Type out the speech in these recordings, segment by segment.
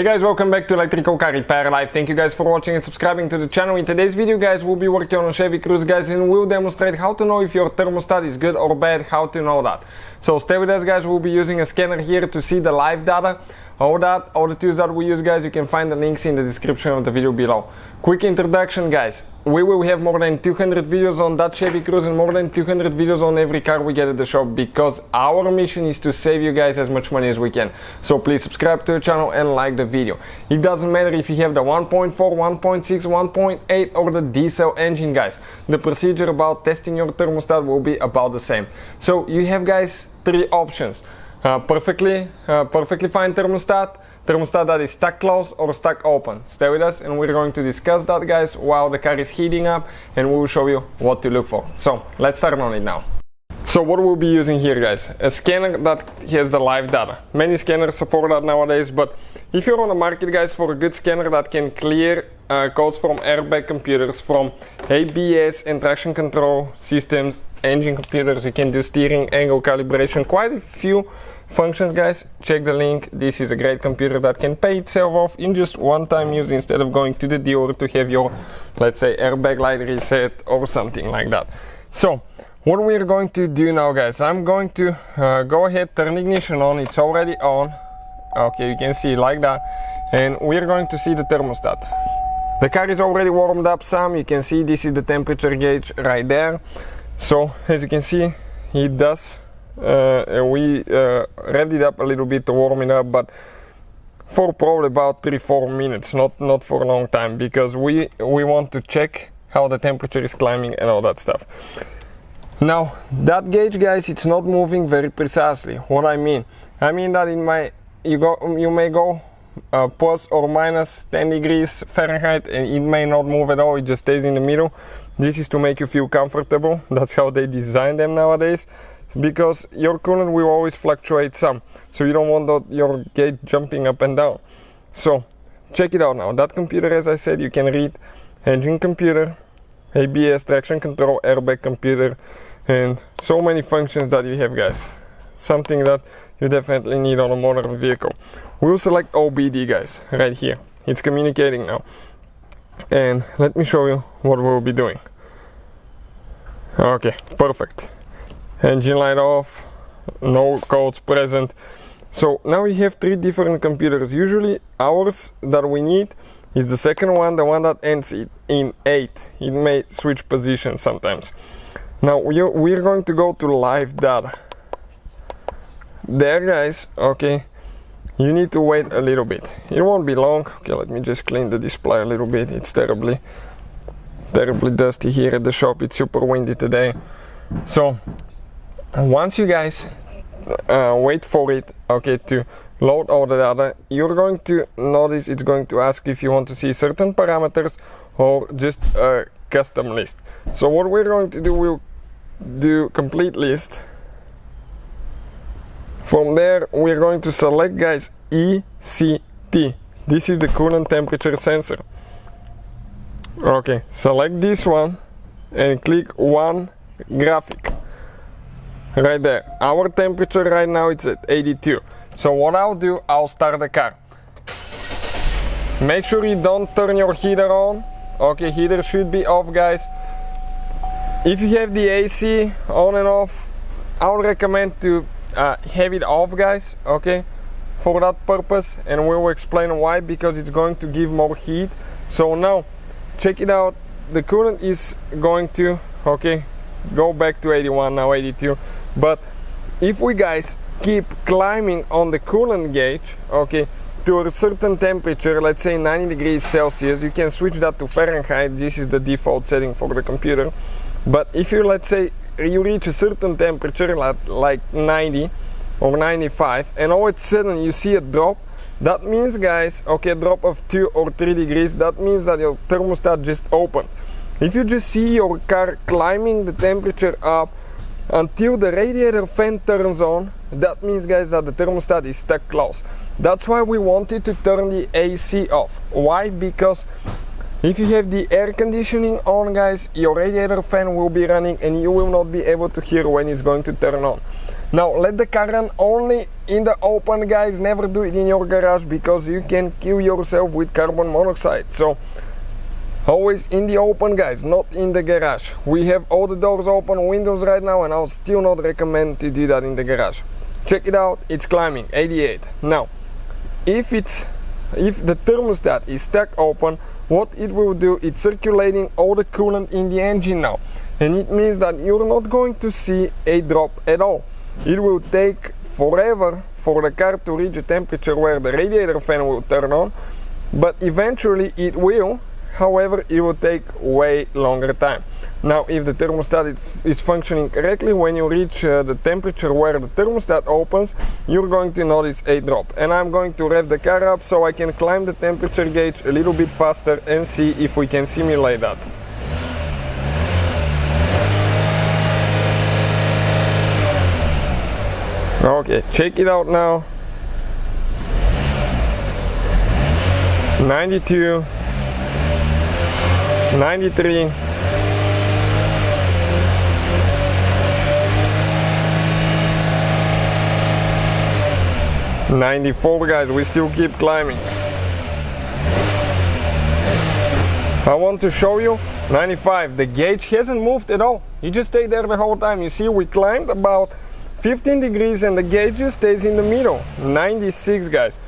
Hey guys, welcome back to Electrical Car Repair Live. Thank you guys for watching and subscribing to the channel. In today's video guys, we'll be working on a Chevy Cruze guys, and we'll demonstrate how to know if your thermostat is good or bad, how to know that. So stay with us guys, we'll be using a scanner here to see the live data. All the tools that we use guys, you can find the links in the description of the video below. Quick introduction guys, we will have more than 200 videos on that Chevy Cruze and more than 200 videos on every car we get at the shop, because our mission is to save you guys as much money as we can. So please subscribe to the channel and like the video. It doesn't matter if you have the 1.4, 1.6, 1.8 or the diesel engine guys. The procedure about testing your thermostat will be about the same. So you have guys three options. Perfectly fine thermostat that is stuck closed or stuck open. Stay with us and we're going to discuss that guys while the car is heating up, and we will show you what to look for. So let's start on it now. So what we'll be using here guys, a scanner that has the live data. Many scanners support that nowadays, but if you're on the market guys for a good scanner that can clear codes from airbag computers, from ABS and traction control systems, engine computers, you can do steering, angle calibration, quite a few functions guys, check the link. This is a great computer that can pay itself off in just one time use, instead of going to the dealer to have your, let's say, airbag light reset or something like that. So what we're going to do now guys, I'm going to go ahead, turn ignition on. It's already on. Okay, you can see like that, and we're going to see the thermostat. The car is already warmed up some. You can see this is the temperature gauge right there. So as you can see, it does. We revved it up a little bit to warm it up, but for probably about 3-4 minutes, not for a long time, because we want to check how the temperature is climbing and all that stuff. Now that gauge guys, it's not moving very precisely. What I mean that you may go plus or minus 10 degrees Fahrenheit and it may not move at all, it just stays in the middle. This is to make you feel comfortable. That's how they design them nowadays, because your coolant will always fluctuate some, so you don't want your gauge jumping up and down. So check it out now. That computer, as I said, you can read engine computer, ABS, traction control, airbag computer, and so many functions that you have guys. Something that you definitely need on a modern vehicle. We'll select OBD guys, right here. It's communicating now. And let me show you what we'll be doing. Okay, perfect. Engine light off, no codes present. So now we have three different computers. Usually ours that we need is the second one, the one that ends in 8. It may switch positions sometimes. Now we're going to go to live data. There guys, okay, you need to wait a little bit. It won't be long. Okay, let me just clean the display a little bit. It's terribly dusty here at the shop. It's super windy today. So once you guys wait for it, okay, to load all the data, you're going to notice it's going to ask if you want to see certain parameters or just a custom list. So what we're going to do, we'll do complete list. From there we're going to select guys ECT. This is the coolant temperature sensor. Okay, select this one and click one graphic right there. Our temperature right now it's at 82. So what I'll do, I'll start the car. Make sure you don't turn your heater on. Okay, heater should be off guys. If you have the AC on and off, I would recommend to have it off guys, okay, for that purpose, and we will explain why, because it's going to give more heat. So now check it out, the coolant is going to, okay, go back to 81, now 82. But if we guys keep climbing on the coolant gauge, okay, to a certain temperature, let's say 90 degrees Celsius, you can switch that to Fahrenheit. This is the default setting for the computer. But if you, let's say, you reach a certain temperature like 90 or 95, and all of a sudden you see a drop, that means guys, okay, a drop of 2 or 3 degrees, that means that your thermostat just opened. If you just see your car climbing the temperature up until the radiator fan turns on, that means guys that the thermostat is stuck closed. That's why we wanted to turn the AC off. Why? Because if you have the air conditioning on guys, your radiator fan will be running and you will not be able to hear when it's going to turn on. Now let the car run only in the open, guys. Never do it in your garage because you can kill yourself with carbon monoxide. So always in the open, guys, not in the garage. We have all the doors open, windows right now, and I'll still not recommend to do that in the garage. Check it out, it's climbing 88. Now if the thermostat is stuck open, what it will do, it's circulating all the coolant in the engine now, and it means that you're not going to see a drop at all. It will take forever for the car to reach a temperature where the radiator fan will turn on, but eventually it will. However, it will take way longer time. Now if the thermostat is functioning correctly, when you reach the temperature where the thermostat opens, you're going to notice a drop. And I'm going to rev the car up so I can climb the temperature gauge a little bit faster and see if we can simulate that. Okay, check it out now. 92, 93, 94, guys, we still keep climbing. I want to show you 95. The gauge hasn't moved at all. You just stay there the whole time. You see, we climbed about 15 degrees and the gauge just stays in the middle. 96, guys.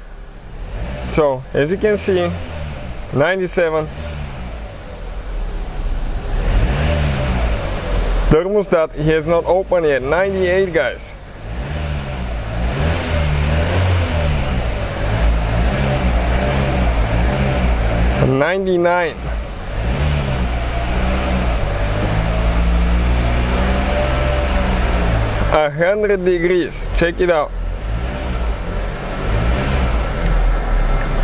So as you can see, 97. Thermostat has not opened yet. 98, guys. $99. 100 degrees. Check it out.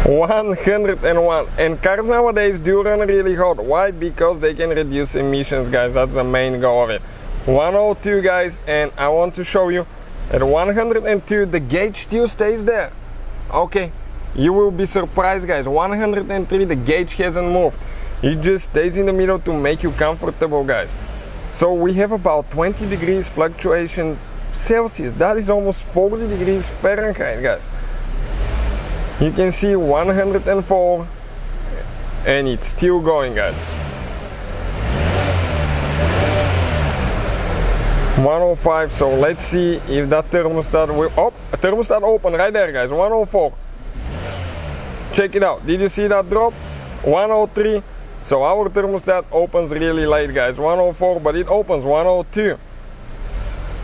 101. And cars nowadays do run really hot. Why? Because they can reduce emissions, guys. That's the main goal of it. 102, guys, and I want to show you at 102 the gauge still stays there. Okay, you will be surprised, guys. 103, the gauge hasn't moved. It just stays in the middle to make you comfortable, guys. So we have about 20 degrees fluctuation Celsius. That is almost 40 degrees Fahrenheit, guys. You can see 104 and it's still going, guys. 105. So let's see if that thermostat will. Oh, a thermostat open right there, guys. 104. Check it out. Did you see that drop? 103. So our thermostat opens really late, guys. 104, but it opens 102.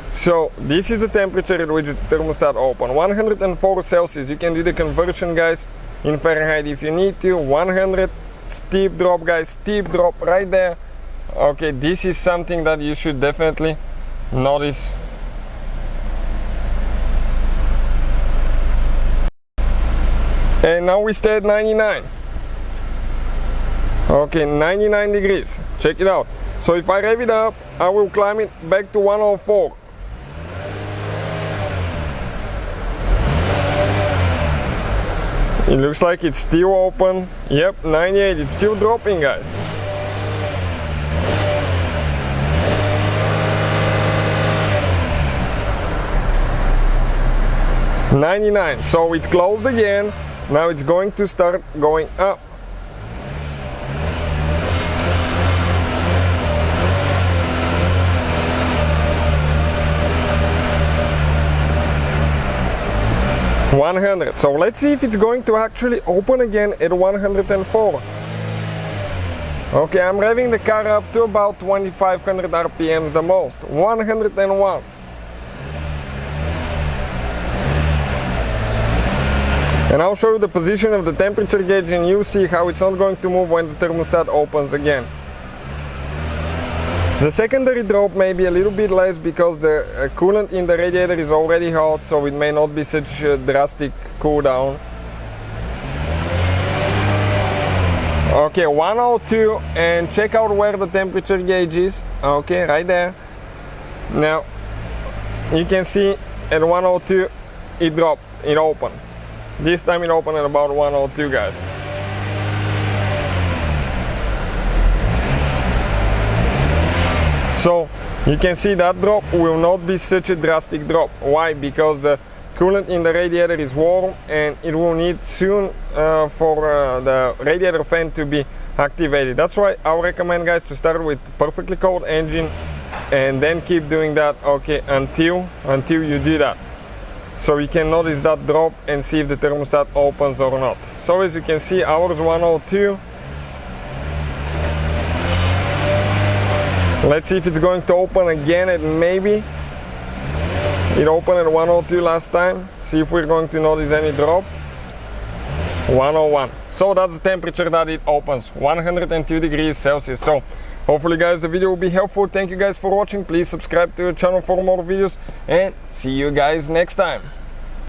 So this is the temperature at which the thermostat open. 104 Celsius. You can do the conversion, guys, in Fahrenheit if you need to. 100. Steep drop, guys. Steep drop right there. Okay, this is something that you should definitely notice. And now we stay at 99. Okay, 99 degrees. Check it out. So if I rev it up, I will climb it back to 104. It looks like it's still open. Yep, 98. It's still dropping, guys. $99. So it closed again. Now it's going to start going up. $100. So let's see if it's going to actually open again at 104. Okay, I'm revving the car up to about 2500 RPMs the most. 101. And I'll show you the position of the temperature gauge and you'll see how it's not going to move when the thermostat opens again. The secondary drop may be a little bit less because the coolant in the radiator is already hot, so it may not be such a drastic cool down. Okay, 102, and check out where the temperature gauge is. Okay, right there. Now, you can see at 102 it dropped, it opened. This time it opened at about 102, guys. So You can see that drop will not be such a drastic drop. Why? Because the coolant in the radiator is warm and it will need soon for the radiator fan to be activated. That's why I would recommend, guys, to start with perfectly cold engine and then keep doing that, okay, until you do that. So you can notice that drop and see if the thermostat opens or not. So as you can see, ours 102. Let's see if it's going to open again, and maybe it opened at 102 last time. See if we're going to notice any drop. 101. So that's the temperature that it opens, 102 degrees Celsius. So hopefully, guys, the video will be helpful. Thank you guys for watching. Please subscribe to the channel for more videos and see you guys next time.